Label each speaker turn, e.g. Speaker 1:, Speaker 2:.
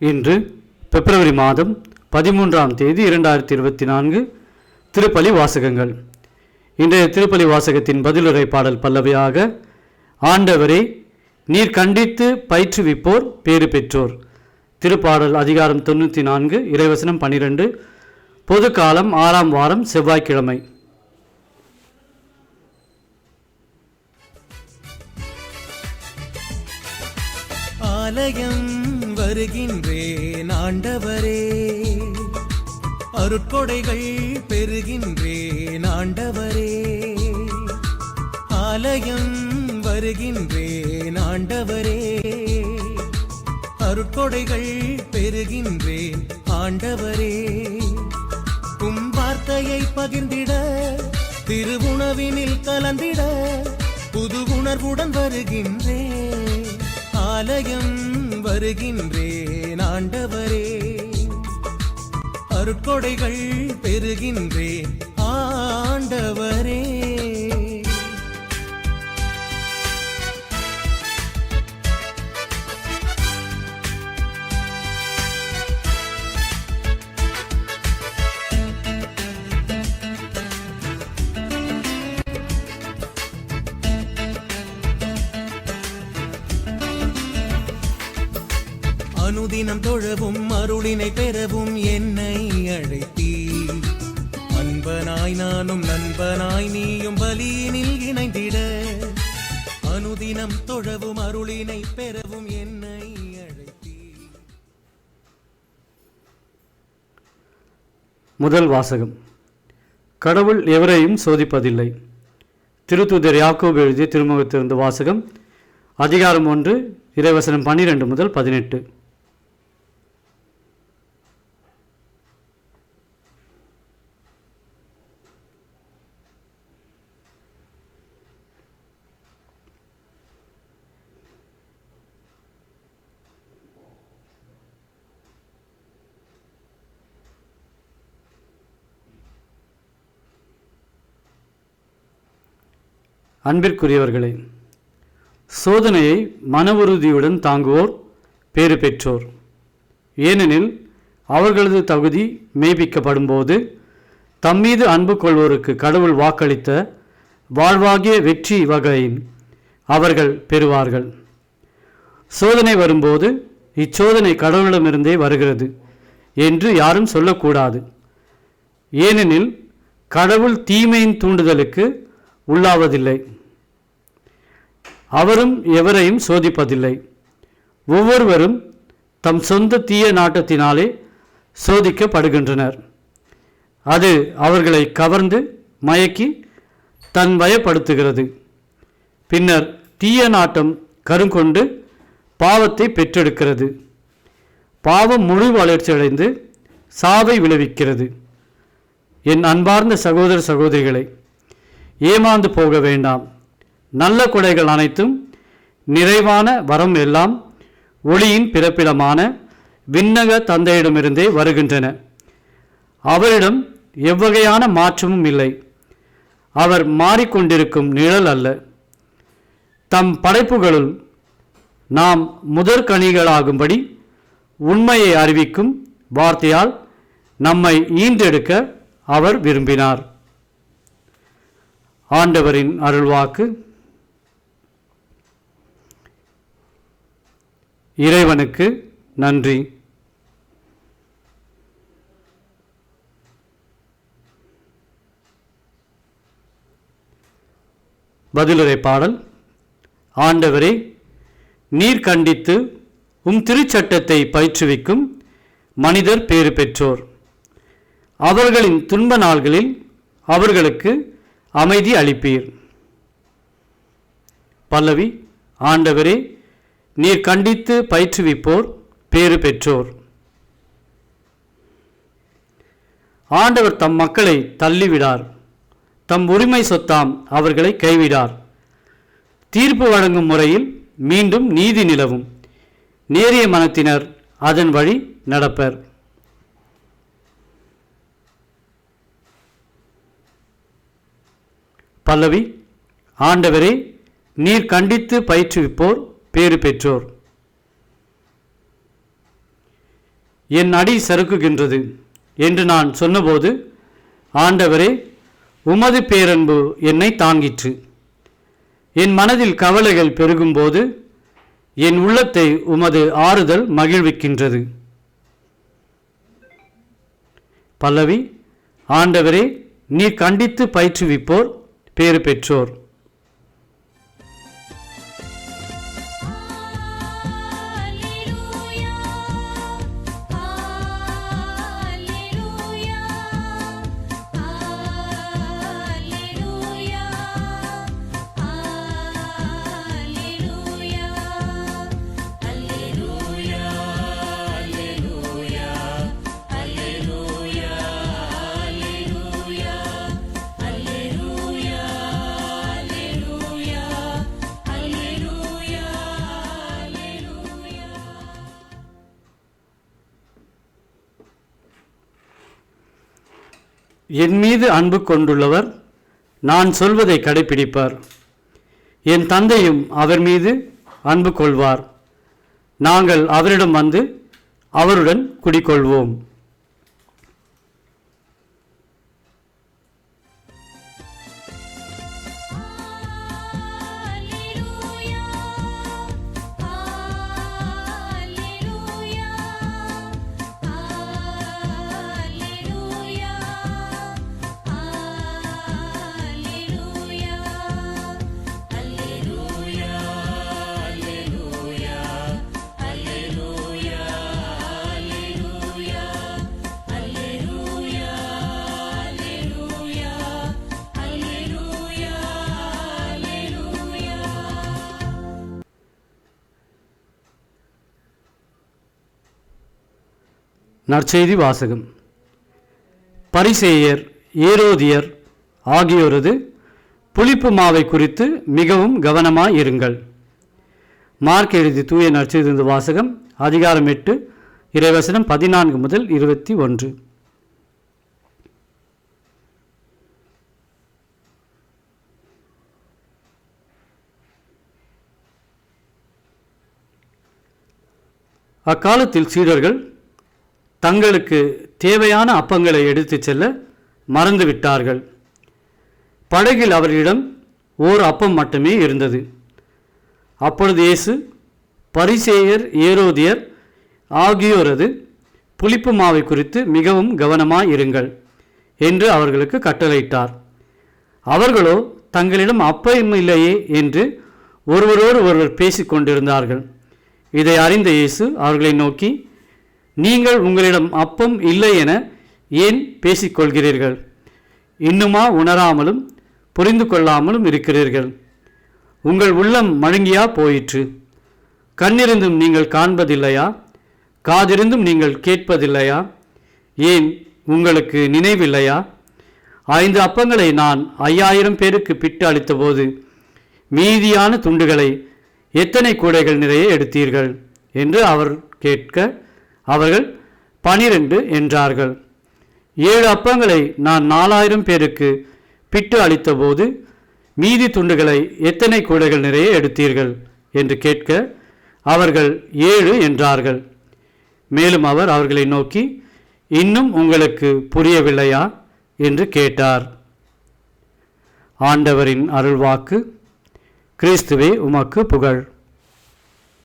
Speaker 1: இன்று பிப்ரவரி மாதம் 13ஆம் தேதி 2024 திருப்பலி வாசகங்கள். இன்றைய திருப்பலி வாசகத்தின் பதிலுரை பாடல் பல்லவியாக, ஆண்டவரே நீர் கண்டித்து பயிற்றுவிப்போர் பேறு பெற்றோர். திருப்பாடல் அதிகாரம் 94, இறைவசனம் 12. பொது காலம் 6ஆம் வாரம் செவ்வாய்க்கிழமை.
Speaker 2: ஆலயம் வருகின்றேன் ஆண்டவரே, அருட்கொடைகள் பெறுகின்றேன் ஆண்டவரே. ஆலயம் வருகின்றேன் ஆண்டவரே, அருட்கொடைகள் பெறுகின்றேன் ஆண்டவரே. வார்த்தையை பகிர்ந்திட, திருவுணவினில் கலந்திட, புது உணர்வுடன் வருகின்றேன். ஆலயம் வருகின்றேன் ஆண்டவரே, அருட்கொடைகள் பெறுகின்றேன் ஆண்டவரே. அனுதினம் தொழவும் அருளினை பெறவும் என்னை அழைத்தீர். அன்பனாய் நானும் நண்பனாய் நீயும் பலியினில் இணைந்திட, அனுதினம் தொழவும் அருளினை பெறவும் என்னை அழைத்தீர்.
Speaker 1: முதல் வாசகம். கடவுள் எவரையும் சோதிப்பதில்லை. திருத்தூதர் யாக்கோபு எழுதிய திருமுகத்திலிருந்து வாசகம். அதிகாரம் 1, இறைவசனம் 12 முதல் 18. அன்பிற்குரியவர்களே, சோதனையை மன உறுதியுடன் தாங்குவோர் பேறு பெற்றோர். ஏனெனில் அவர்களது தகுதி மெய்ப்பிக்கப்படும் போது தம்மீது அன்பு கொள்வோருக்கு கடவுள் வாக்களித்த வாழ்வாகிய வெற்றி வகையின் அவர்கள் பெறுவார்கள். சோதனை வரும்போது இச்சோதனை கடவுளிடமிருந்தே வருகிறது என்று யாரும் சொல்லக்கூடாது. ஏனெனில் கடவுள் தீமையின் தூண்டுதலுக்கு உள்ளாவதில்லை, அவரும் எவரையும் சோதிப்பதில்லை. ஒவ்வொருவரும் தம் சொந்த தீய நாட்டத்தினாலே சோதிக்கப்படுகின்றனர். அது அவர்களை கவர்ந்து மயக்கி தன் வயப்படுத்துகிறது. பின்னர் தீய நாட்டம் கருங்கொண்டு பாவத்தை பெற்றெடுக்கிறது. பாவம் முழு வளர்ச்சியடைந்து சாவை விளைவிக்கிறது. என் அன்பார்ந்த சகோதர சகோதரிகளை, ஏமாந்து போக வேண்டாம். நல்ல கொடைகள் அனைத்தும் நிறைவான வரம் எல்லாம் ஒளியின் பிறப்பிடமான விண்ணக தந்தையிடமிருந்தே வருகின்றன. அவரிடம் எவ்வகையான மாற்றமும் இல்லை. அவர் மாறிக்கொண்டிருக்கும் நிழல் அல்ல. தம் படைப்புகளுள் நாம் முதற்கனிகளாகும்படி உண்மையை அறிவிக்கும் வார்த்தையால் நம்மை ஈன்றெடுக்க அவர் விரும்பினார். ஆண்டவரின் அருள்வாக்கு. இறைவனுக்கு நன்றி. பதிலுரை பாடல். ஆண்டவரே நீர் கண்டித்து திருச்சட்டத்தை பயிற்றுவிக்கும் மனிதர் பேறு பெற்றோர். அவர்களின் துன்ப நாள்களில் அவர்களுக்கு அமைதி அளிப்பீர். பல்லவி. ஆண்டவரே நீர் கண்டித்து பயிற்றுவிப்போர் பேறு பெற்றோர். ஆண்டவர் தம் மக்களை தள்ளிவிடார், தம் உரிமை சொத்தாம் அவர்களை கைவிடார். தீர்ப்பு வழங்கும் முறையில் மீண்டும் நீதி நிலவும். நேரிய மனத்தினர் அதன் வழி நடப்பர். பல்லவி. ஆண்டவரே நீர் கண்டித்து பயிற்றுவிப்போர் பேறு பெற்றோர். என் அடி சறுக்குகின்றது என்று நான் சொன்னபோது, ஆண்டவரே, உமது பேரன்பு என்னை தாங்கிற்று. என் மனதில் கவலைகள் பெருகும்போது என் உள்ளத்தை உமது ஆறுதல் மகிழ்விக்கின்றது. பல்லவி. ஆண்டவரே, நீர் கண்டித்து பயிற்றுவிப்போர் பேறு பெற்றோர். என் மீது அன்பு கொண்டுள்ளவர் நான் சொல்வதை கடைப்பிடிப்பார். என் தந்தையும் அவர் மீது அன்பு கொள்வார். நாங்கள் அவரிடம் வந்து அவருடன் குடிக்கொள்வோம். நற்செய்தி வாசகம். பரிசேயர், ஏரோதியர் ஆகியோரது புளிப்பு மாவை குறித்து மிகவும் கவனமாய் இருங்கள். மார்க் எழுதி தூய நற்செய்தி வாசகம், அதிகாரம் 8, இறைவசனம் 14 முதல் 21. அக்காலத்தில் சீடர்கள் தங்களுக்கு தேவையான அப்பங்களை எடுத்துச் செல்ல மறந்துவிட்டார்கள். படகில் அவர்களிடம் ஓர் அப்பம் மட்டுமே இருந்தது. அப்பொழுது இயேசு, பரிசேயர், ஏரோதியர் ஆகியோரது புளிப்பு மாவை குறித்து மிகவும் கவனமாய் இருங்கள் என்று அவர்களுக்கு கட்டளையிட்டார். அவர்களோ தங்களிடம் அப்பம் இல்லையே என்று ஒருவரோடு ஒருவர் பேசிக் கொண்டிருந்தார்கள். இதை அறிந்த இயேசு அவர்களை நோக்கி, நீங்கள் உங்களிடம் அப்பம் இல்லை என ஏன் பேசிக்கொள்கிறீர்கள்? இன்னுமா உணராமலும் புரிந்து கொள்ளாமலும் இருக்கிறீர்கள்? உங்கள் உள்ளம் மழுங்கியா போயிற்று? கண்ணிருந்தும் நீங்கள் காண்பதில்லையா? காதிருந்தும் நீங்கள் கேட்பதில்லையா? ஏன் உங்களுக்கு நினைவில்லையா? 5 அப்பங்களை நான் 5000 பேருக்கு பிட்டு அளித்தபோது மீதியான துண்டுகளை எத்தனை கூடைகள் நிறைய எடுத்தீர்கள் என்று அவர் கேட்க, அவர்கள் 12 என்றார்கள். 7 அப்பங்களை நான் 4000 பேருக்கு பிட்டு அளித்தபோது மீதி துண்டுகளை எத்தனை கூடைகள் நிறைய எடுத்தீர்கள் என்று கேட்க, அவர்கள் 7 என்றார்கள். மேலும் அவர் அவர்களை நோக்கி, இன்னும் உங்களுக்கு புரியவில்லையா என்று கேட்டார். ஆண்டவரின் அருள்வாக்கு. கிறிஸ்துவே உமக்கு புகழ்.